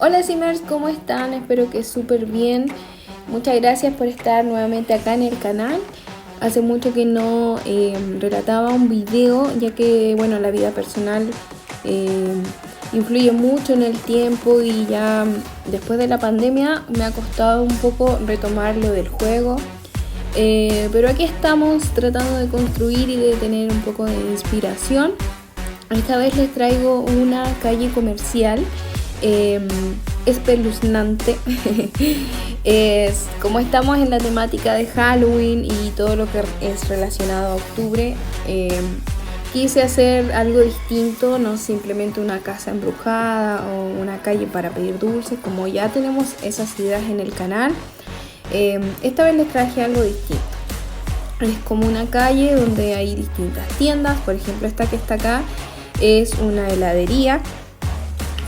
Hola Simmers, ¿cómo están? Espero que súper bien. Muchas gracias por estar nuevamente acá en el canal. Hace mucho que no relataba un video, ya que bueno, la vida personal influye mucho en el tiempo y ya después de la pandemia me ha costado un poco retomar lo del juego. Pero aquí estamos tratando de construir y de tener un poco de inspiración. Esta vez les traigo una calle comercial espeluznante. Como estamos en la temática de Halloween y todo lo que es relacionado a octubre, quise hacer algo distinto, no simplemente una casa embrujada o una calle para pedir dulces, como ya tenemos esas ideas en el canal. Esta vez les traje algo distinto. Es como una calle donde hay distintas tiendas. Por ejemplo, esta que está acá es una heladería.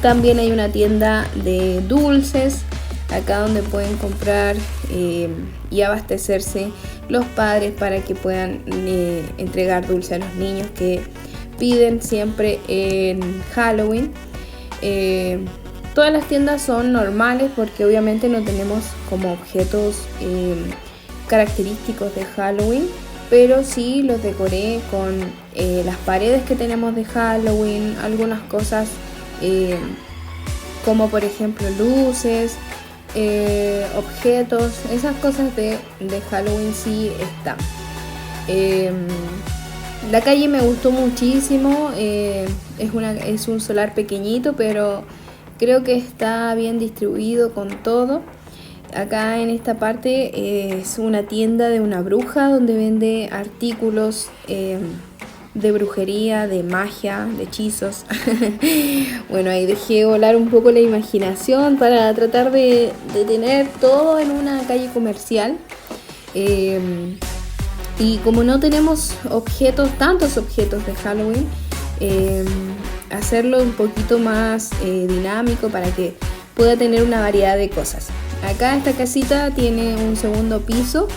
También hay una tienda de dulces, acá donde pueden comprar y abastecerse los padres para que puedan entregar dulce a los niños que piden siempre en Halloween. Todas las tiendas son normales porque obviamente no tenemos como objetos característicos de Halloween, pero sí los decoré con las paredes que tenemos de Halloween, algunas cosas como por ejemplo luces, objetos, esas cosas de Halloween sí están. La calle me gustó muchísimo, es un solar pequeñito, pero creo que está bien distribuido con todo. Acá en esta parte es una tienda de una bruja donde vende artículos de brujería, de magia, de hechizos. Bueno, ahí dejé volar un poco la imaginación para tratar de tener todo en una calle comercial. Y como no tenemos tantos objetos de Halloween, hacerlo un poquito más dinámico para que pueda tener una variedad de cosas. Acá esta casita tiene un segundo piso,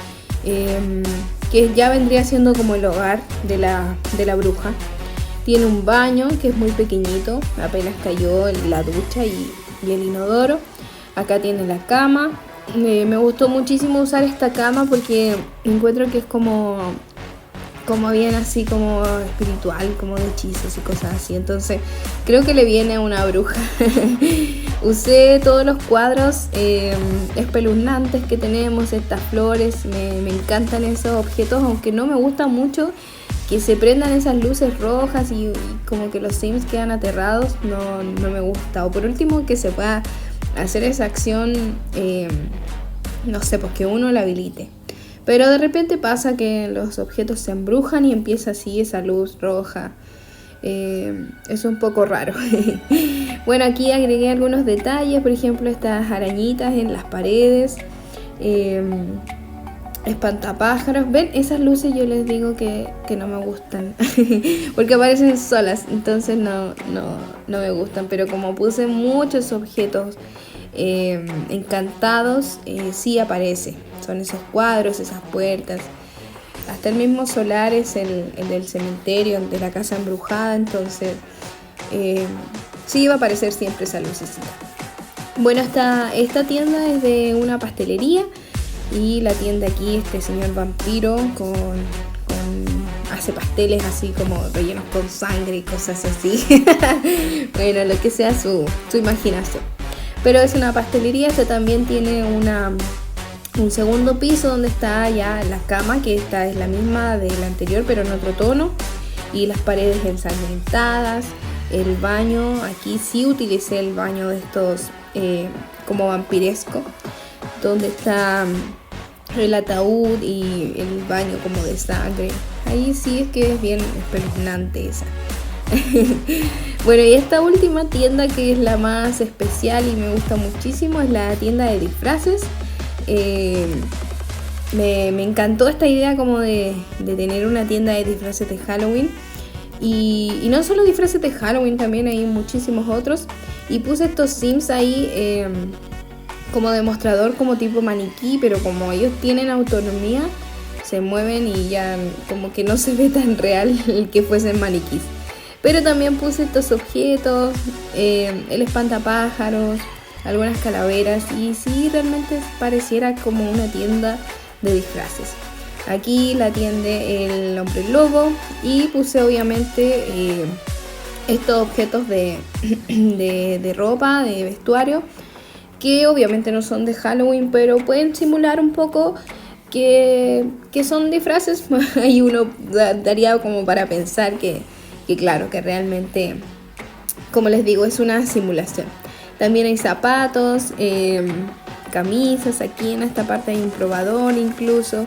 que ya vendría siendo como el hogar de la bruja. Tiene un baño que es muy pequeñito, apenas cayó la ducha y el inodoro. Acá tiene la cama. Me gustó muchísimo usar esta cama porque encuentro que es como bien así como espiritual, como de hechizos y cosas así. Entonces creo que le viene a una bruja. Usé todos los cuadros espeluznantes que tenemos, estas flores. Me encantan esos objetos, aunque no me gusta mucho que se prendan esas luces rojas y como que los Sims quedan aterrados. No me gusta. O por último, que se pueda hacer esa acción, no sé, pues que uno la habilite. Pero de repente pasa que los objetos se embrujan y empieza así esa luz roja. Es un poco raro. Bueno, aquí agregué algunos detalles, por ejemplo estas arañitas en las paredes, espantapájaros. ¿Ven? Esas luces yo les digo que no me gustan porque aparecen solas, entonces no me gustan. Pero como puse muchos objetos encantados, sí aparece. Son esos cuadros, esas puertas. Hasta el mismo solar es el del cementerio, de la casa embrujada. Entonces sí va a aparecer siempre esa lucecita. Bueno, esta tienda es de una pastelería. Y la tienda aquí, este señor vampiro hace pasteles así como rellenos con sangre y cosas así. Bueno, lo que sea su imaginación. Pero es una pastelería. Esta también tiene un segundo piso donde está ya la cama, que esta es la misma de la anterior pero en otro tono, y las paredes ensangrentadas. El baño, aquí sí utilicé el baño de estos como vampiresco, donde está el ataúd y el baño como de sangre. Ahí sí es que es bien espeluznante esa. Bueno, y esta última tienda, que es la más especial y me gusta muchísimo, es la tienda de disfraces. Me encantó esta idea como de tener una tienda de disfraces de Halloween. Y no solo disfraces de Halloween, también hay muchísimos otros. Y puse estos Sims ahí como demostrador, como tipo maniquí, pero como ellos tienen autonomía, se mueven y ya como que no se ve tan real el que fuesen maniquís. Pero también puse estos objetos, el espantapájaros, algunas calaveras, y sí, realmente pareciera como una tienda de disfraces. Aquí la atiende el hombre lobo y puse obviamente estos objetos de ropa, de vestuario, que obviamente no son de Halloween, pero pueden simular un poco que son disfraces. Ahí uno daría como para pensar que claro, que realmente, como les digo, es una simulación. También hay zapatos, camisas, aquí en esta parte hay un probador incluso.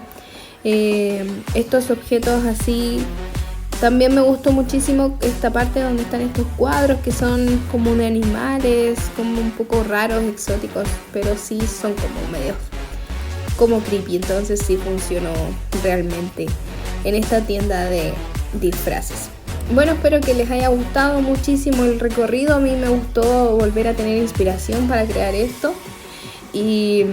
Estos objetos así, también me gustó muchísimo esta parte donde están estos cuadros que son como de animales, como un poco raros, exóticos, pero sí son como medios como creepy. Entonces sí funcionó realmente en esta tienda de disfraces. Bueno, espero que les haya gustado muchísimo el recorrido. A mí me gustó volver a tener inspiración para crear esto. Y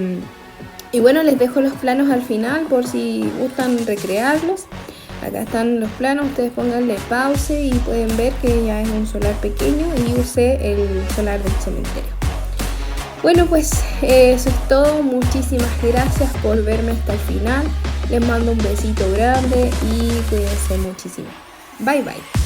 bueno, les dejo los planos al final por si gustan recrearlos. Acá están los planos, ustedes pónganle pause y pueden ver que ya es un solar pequeño y usé el solar del cementerio. Bueno, pues eso es todo. Muchísimas gracias por verme hasta el final. Les mando un besito grande y cuídense muchísimo. Bye bye.